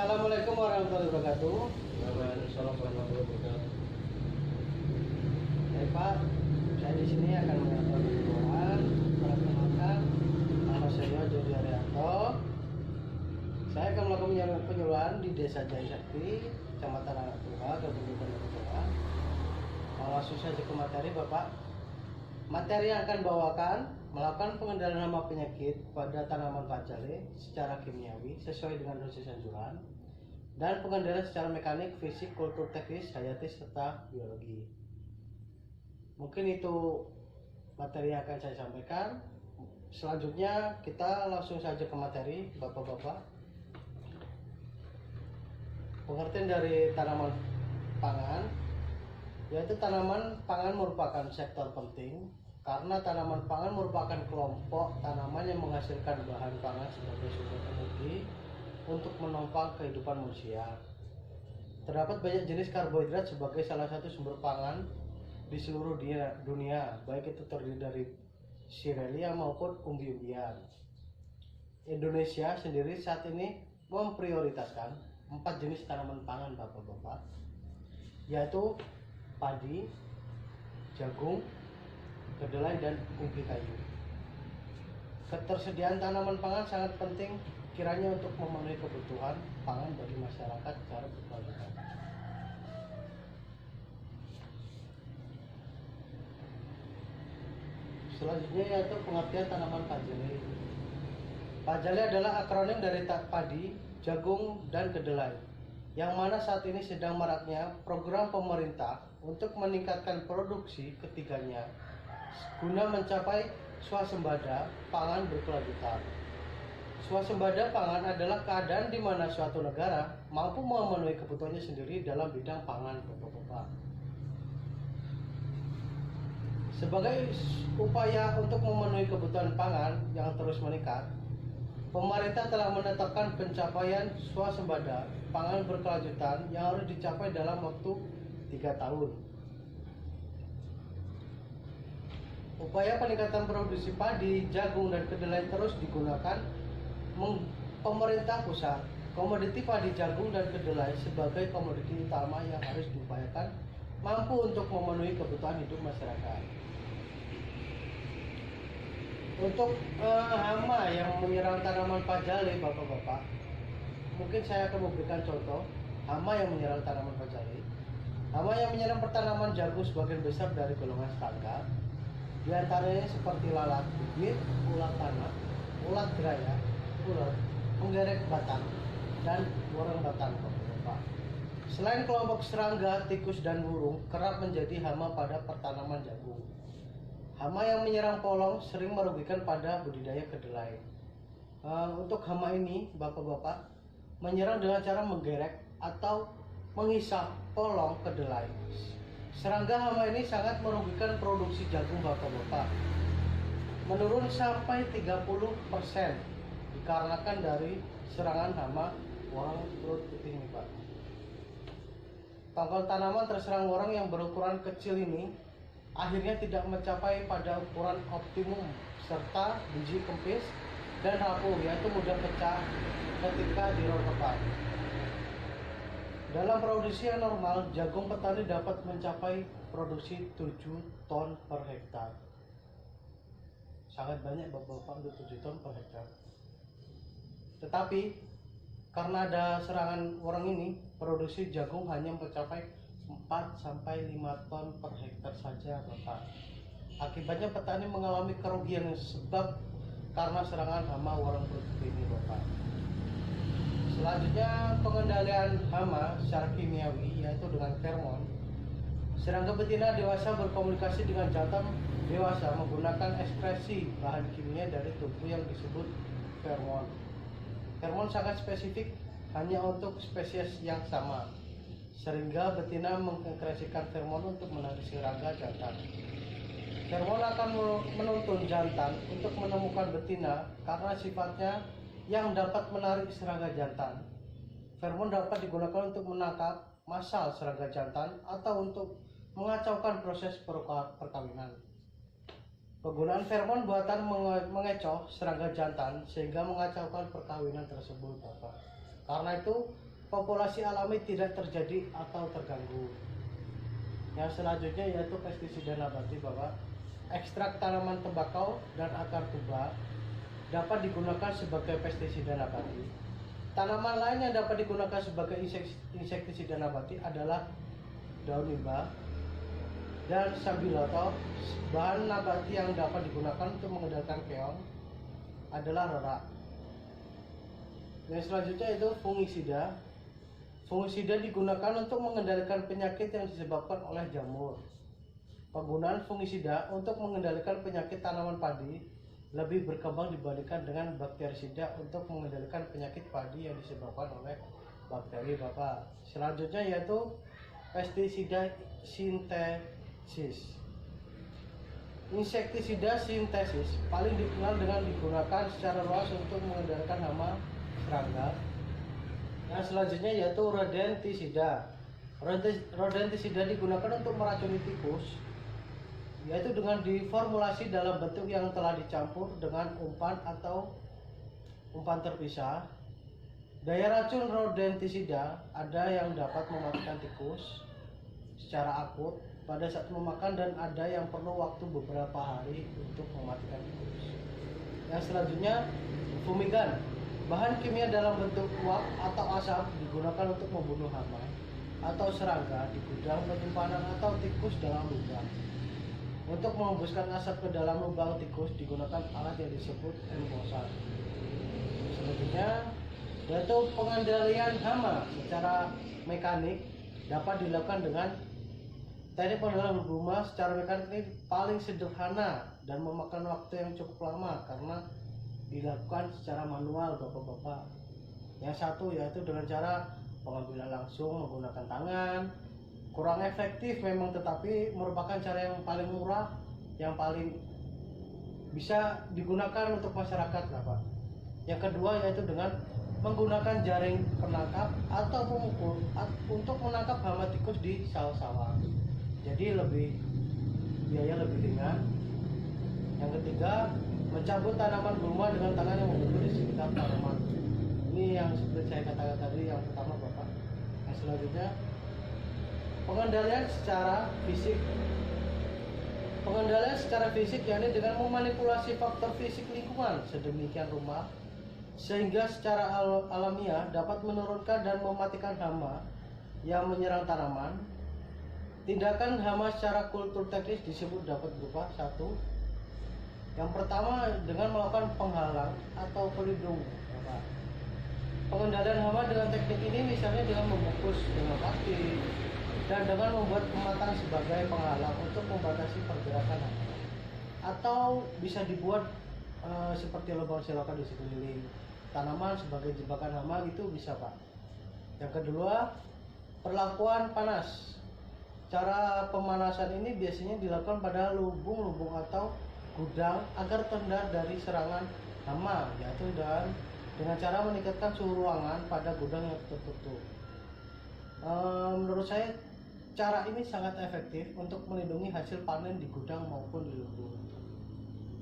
Assalamualaikum warahmatullahi wabarakatuh. Waalaikumsalam warahmatullahi wabarakatuh. Pak, saya di sini akan menyampaikan penyuluhan. Perkenalkan, nama saya Jody Arianto. Saya akan melakukan penyuluhan di Desa Jaya Sakti, Kecamatan Anak Tunggal, Kabupaten Bogor. Langsung saja ke materi, Bapak. Materi yang akan bawakan melakukan pengendalian hama penyakit pada tanaman pacale secara kimiawi sesuai dengan dosis anjuran, dan pengendalian secara mekanik, fisik, kultur teknis, hayatis, serta biologi. Mungkin itu materi yang akan saya sampaikan. Selanjutnya kita langsung saja ke materi, Bapak-bapak. Pengertian dari tanaman pangan, yaitu tanaman pangan merupakan sektor penting karena tanaman pangan merupakan kelompok tanaman yang menghasilkan bahan pangan sebagai sumber energi untuk menopang kehidupan manusia. Terdapat banyak jenis karbohidrat sebagai salah satu sumber pangan di seluruh dunia, baik itu terdiri dari sirelia maupun umbi-umbian. Indonesia sendiri saat ini memprioritaskan 4 jenis tanaman pangan, Bapak-bapak, yaitu padi, jagung, kedelai, dan ubi kayu. Ketersediaan tanaman pangan sangat penting kiranya untuk memenuhi kebutuhan pangan bagi masyarakat secara berkelanjutan. Selanjutnya yaitu pengertian tanaman pacale. Pacale adalah akronim dari padi, jagung, dan kedelai, yang mana saat ini sedang maraknya program pemerintah untuk meningkatkan produksi ketiganya guna mencapai swasembada pangan berkelanjutan. Swasembada pangan adalah keadaan di mana suatu negara mampu memenuhi kebutuhannya sendiri dalam bidang pangan, Bapak-bapak. Sebagai upaya untuk memenuhi kebutuhan pangan yang terus meningkat, pemerintah telah menetapkan pencapaian swasembada pangan berkelanjutan yang harus dicapai dalam waktu 3 tahun. Upaya peningkatan produksi padi, jagung, dan kedelai terus digunakan. Pemerintah pusat komoditi padi, jagung, dan kedelai sebagai komoditi utama yang harus diupayakan mampu untuk memenuhi kebutuhan hidup masyarakat. Untuk hama yang menyerang tanaman pacale, Bapak-bapak, mungkin saya akan memberikan contoh hama yang menyerang tanaman pacale. Hama yang menyerang tanaman jagung sebagian besar dari golongan standar, di antaranya seperti lalat bibit, ulat tanah, ulat geraya, ulat, penggerek batang, dan worong batang, Bapak-bapak. Selain kelompok serangga, tikus, dan burung kerap menjadi hama pada pertanaman jagung. Hama yang menyerang polong sering merugikan pada budidaya kedelai. Untuk hama ini, Bapak-bapak, menyerang dengan cara menggerek atau menghisap polong kedelai. Serangga hama ini sangat merugikan produksi jagung, Bapak-bapak, menurun sampai 30% dikarenakan dari serangan hama worong perut putih ini, Pak. Tangkal tanaman terserang worong yang berukuran kecil ini akhirnya tidak mencapai pada ukuran optimum serta biji kempis dan rapuh, yaitu mudah pecah ketika dirontokkan. Dalam produksi yang normal, jagung petani dapat mencapai produksi 7 ton per hektar. Sangat banyak, Bapak-bapak, untuk 7 ton per hektar. Tetapi karena ada serangan worong ini, produksi jagung hanya mencapai 4-5 ton per hektar saja, Bapak. Akibatnya petani mengalami kerugian sebab karena serangan hama worong perut putih ini, Bapak. Selanjutnya pengendalian hama secara kimiawi, yaitu dengan fermon. Serangga betina dewasa berkomunikasi dengan jantan dewasa menggunakan ekspresi bahan kimia dari tubuh yang disebut fermon. Fermon sangat spesifik hanya untuk spesies yang sama, sehingga betina mengekspresikan fermon untuk menarik serangga jantan. Fermon akan menuntun jantan untuk menemukan betina karena sifatnya yang dapat menarik serangga jantan. Fermon dapat digunakan untuk menangkap massal serangga jantan atau untuk mengacaukan proses perkawinan. Penggunaan fermon buatan mengecoh serangga jantan sehingga mengacaukan perkawinan tersebut, Bapak. Karena itu populasi alami tidak terjadi atau terganggu. Yang selanjutnya yaitu pestisida nabati, Bapak. Ekstrak tanaman tembakau dan akar tuba dapat digunakan sebagai pestisida nabati. Tanaman lain yang dapat digunakan sebagai insektisida nabati adalah daun limbah dan sambiloto. Bahan nabati yang dapat digunakan untuk mengendalikan keong adalah rorak. Yang selanjutnya itu fungisida. Fungisida digunakan untuk mengendalikan penyakit yang disebabkan oleh jamur. Penggunaan fungisida untuk mengendalikan penyakit tanaman padi lebih berkembang dibandingkan dengan bakterisida untuk mengendalikan penyakit padi yang disebabkan oleh bakteri, Bapak. Selanjutnya yaitu pestisida sintesis. Insektisida sintesis paling dikenal dengan digunakan secara luas untuk mengendalikan hama, serangga. Yang selanjutnya yaitu rodentisida. Rodentisida digunakan untuk meracuni tikus, yaitu dengan diformulasi dalam bentuk yang telah dicampur dengan umpan atau umpan terpisah. Daya racun rodentisida ada yang dapat mematikan tikus secara akut pada saat memakan dan ada yang perlu waktu beberapa hari untuk mematikan tikus. Yang selanjutnya fumigan. Bahan kimia dalam bentuk uap atau asap digunakan untuk membunuh hama atau serangga di gudang penyimpanan atau tikus dalam lubang. Untuk menghembuskan asap ke dalam lubang tikus digunakan alat yang disebut embosan. Selanjutnya yaitu pengendalian hama secara mekanik dapat dilakukan dengan teknik pengendalian hama secara mekanik. Ini paling sederhana dan memakan waktu yang cukup lama karena dilakukan secara manual, Bapak-bapak. Yang satu yaitu dengan cara pengambilan langsung menggunakan tangan. Kurang efektif memang, tetapi merupakan cara yang paling murah, yang paling bisa digunakan untuk masyarakat, Bapak. Yang kedua yaitu dengan menggunakan jaring penangkap atau pemukul untuk menangkap hama tikus di sawah-sawah. Jadi biaya lebih ringan. Yang ketiga, mencabut tanaman gulma dengan tangan yang membentuk di sekitar tanaman. Ini yang seperti saya katakan tadi, yang pertama, Bapak. Yang selanjutnya pengendalian secara fisik. Pengendalian secara fisik yakni dengan memanipulasi faktor fisik lingkungan sedemikian rupa sehingga secara alamiah dapat menurunkan dan mematikan hama yang menyerang tanaman. Tindakan hama secara kultur teknis disebut dapat berupa satu. Yang pertama dengan melakukan penghalang atau pelindung. Pengendalian hama dengan teknik ini misalnya dengan membungkus dengan plastik dan dengan membuat pematang sebagai penghalang untuk membatasi pergerakan hama. Atau bisa dibuat seperti lubang selokan di sekeliling tanaman sebagai jebakan hama, itu bisa, Pak. Yang kedua, perlakuan panas. Cara pemanasan ini biasanya dilakukan pada lubung-lubung atau gudang agar terhindar dari serangan hama, yaitu dengan cara meningkatkan suhu ruangan pada gudang yang tertutup. Menurut saya cara ini sangat efektif untuk melindungi hasil panen di gudang maupun di lubung.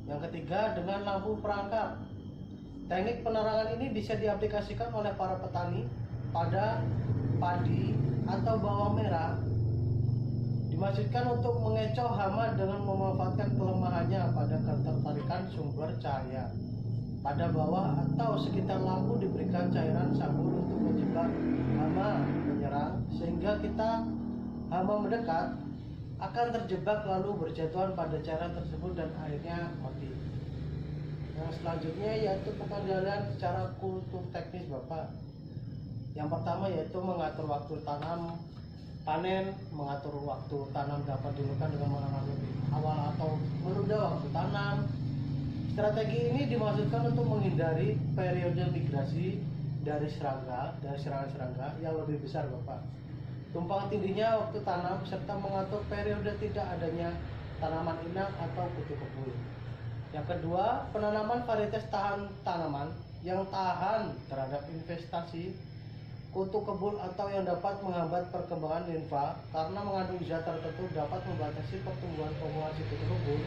Yang ketiga, dengan lampu perangkap. Teknik penerangan ini bisa diaplikasikan oleh para petani pada padi atau bawang merah. Dimaksudkan untuk mengecoh hama dengan memanfaatkan kelemahannya pada ketertarikan sumber cahaya. Pada bawah atau sekitar lampu diberikan cairan sabun untuk menjebak hama menyerang, sehingga hama mendekat akan terjebak lalu berjatuhan pada cairan tersebut dan akhirnya mati. Yang selanjutnya yaitu pengendalian secara kultur teknis, Bapak. Yang pertama yaitu mengatur waktu tanam panen. Mengatur waktu tanam dapat dilakukan dengan menanam lebih awal atau menunda waktu tanam. Strategi ini dimaksudkan untuk menghindari periode migrasi dari serangan serangga yang lebih besar, Bapak. Tumpang tindihnya waktu tanam serta mengatur periode tidak adanya tanaman inang atau kutu kebul. Yang kedua, penanaman varietas tanaman yang tahan terhadap investasi kutu kebul atau yang dapat menghambat perkembangan limfa karena mengandung zat tertentu dapat membatasi pertumbuhan populasi kutu kebul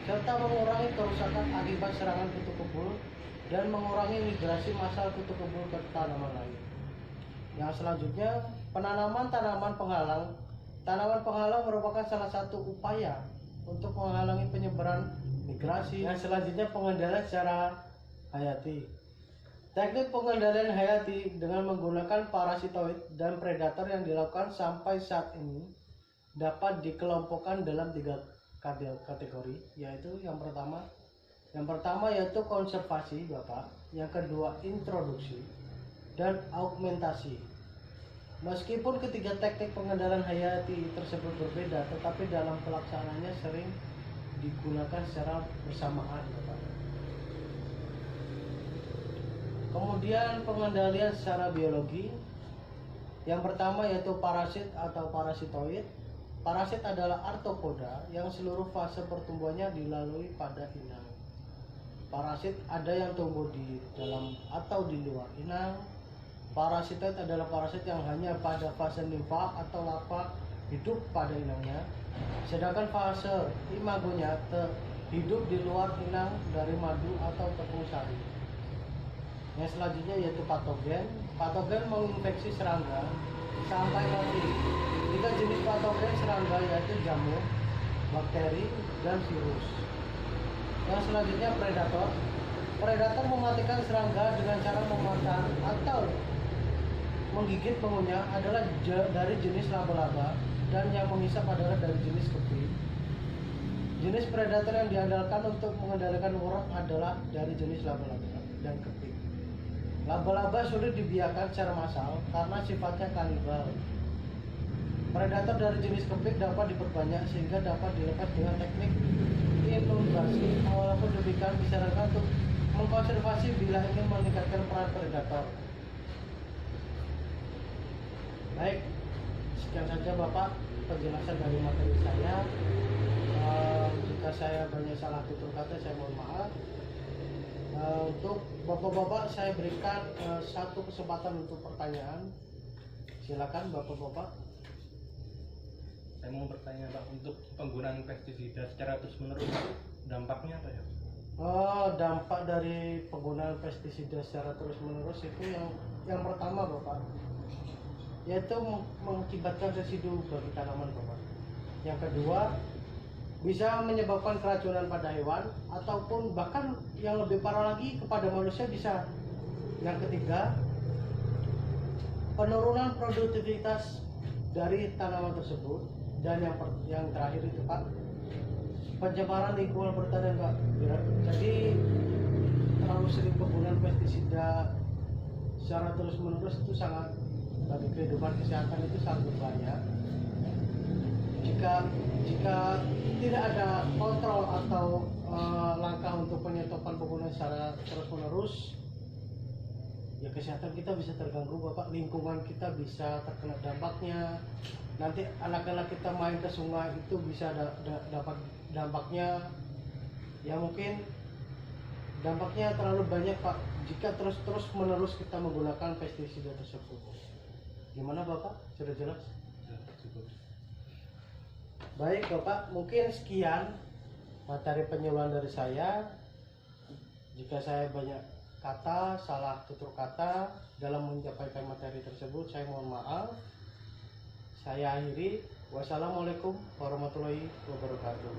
serta mengurangi kerusakan akibat serangan kutu kebul dan mengurangi migrasi massal kutu kebul ke tanaman lain. Yang selanjutnya, penanaman tanaman penghalang. Tanaman penghalang merupakan salah satu upaya untuk menghalangi penyebaran migrasi. Yang selanjutnya, pengendalian secara hayati. Teknik pengendalian hayati dengan menggunakan parasitoid dan predator yang dilakukan sampai saat ini dapat dikelompokkan dalam 3 kategori, yaitu yang pertama yaitu konservasi, Bapak. Yang kedua, introduksi dan augmentasi. Meskipun ketiga teknik pengendalian hayati tersebut berbeda, tetapi dalam pelaksanaannya sering digunakan secara bersamaan, Bapak. Kemudian pengendalian secara biologi. Yang pertama yaitu parasit atau parasitoid. Parasit adalah arthropoda yang seluruh fase pertumbuhannya dilalui pada inang. Parasit ada yang tumbuh di dalam atau di luar inang. Parasitoid adalah parasit yang hanya pada fase nimfa atau larva hidup pada inangnya, sedangkan fase imagonya hidup di luar inang dari madu atau tepung sari. Yang selanjutnya yaitu patogen. Patogen menginfeksi serangga sampai mati. 3 jenis patogen serangga yaitu jamur, bakteri, dan virus. Yang selanjutnya predator. Predator mematikan serangga dengan cara memakan atau menggigit pengunyah adalah dari jenis laba-laba, dan yang menghisap adalah dari jenis kepik. Jenis predator yang diandalkan untuk mengendalikan urat adalah dari jenis laba-laba dan kepik. Laba-laba sulit dibiarkan secara massal karena sifatnya kanibal. Predator dari jenis kepik dapat diperbanyak sehingga dapat dilepas dengan teknik inundasi. Walaupun demikian disarankan untuk mengkonservasi bila ingin meningkatkan peran predator. Baik, sekian saja Bapak penjelasan dari materi saya. Jika saya banyak salah tutur kata, saya mohon maaf. Untuk Bapak-bapak saya berikan satu kesempatan untuk pertanyaan. Silakan Bapak-bapak. Saya mau bertanya Pak, untuk penggunaan pestisida secara terus-menerus dampaknya apa ya? Dampak dari penggunaan pestisida secara terus-menerus itu yang pertama Bapak, yaitu mengakibatkan residu bagi tanaman Bapak. Yang kedua, bisa menyebabkan keracunan pada hewan ataupun bahkan yang lebih parah lagi kepada manusia bisa. Yang ketiga, penurunan produktivitas dari tanaman tersebut. Dan yang terakhir itu Pak, pencemaran lingkungan pertanian Pak. Jadi terlalu sering penggunaan pestisida secara terus-menerus itu sangat, bagi kehidupan kesehatan itu sangat berbahaya. Jika tidak ada kontrol atau langkah untuk penyetopan penggunaan secara terus-menerus, ya kesehatan kita bisa terganggu Bapak, lingkungan kita bisa terkena dampaknya. Nanti anak-anak kita main ke sungai itu bisa dapat dampaknya. Ya mungkin dampaknya terlalu banyak Pak jika terus menerus kita menggunakan pestisida tersebut. Gimana Bapak? Sudah jelas? Ya, cukup. Baik Bapak, mungkin sekian materi penyuluhan dari saya. Jika saya banyak kata, salah tutur kata dalam menyampaikan materi tersebut, saya mohon maaf. Saya akhiri. Wassalamualaikum warahmatullahi wabarakatuh.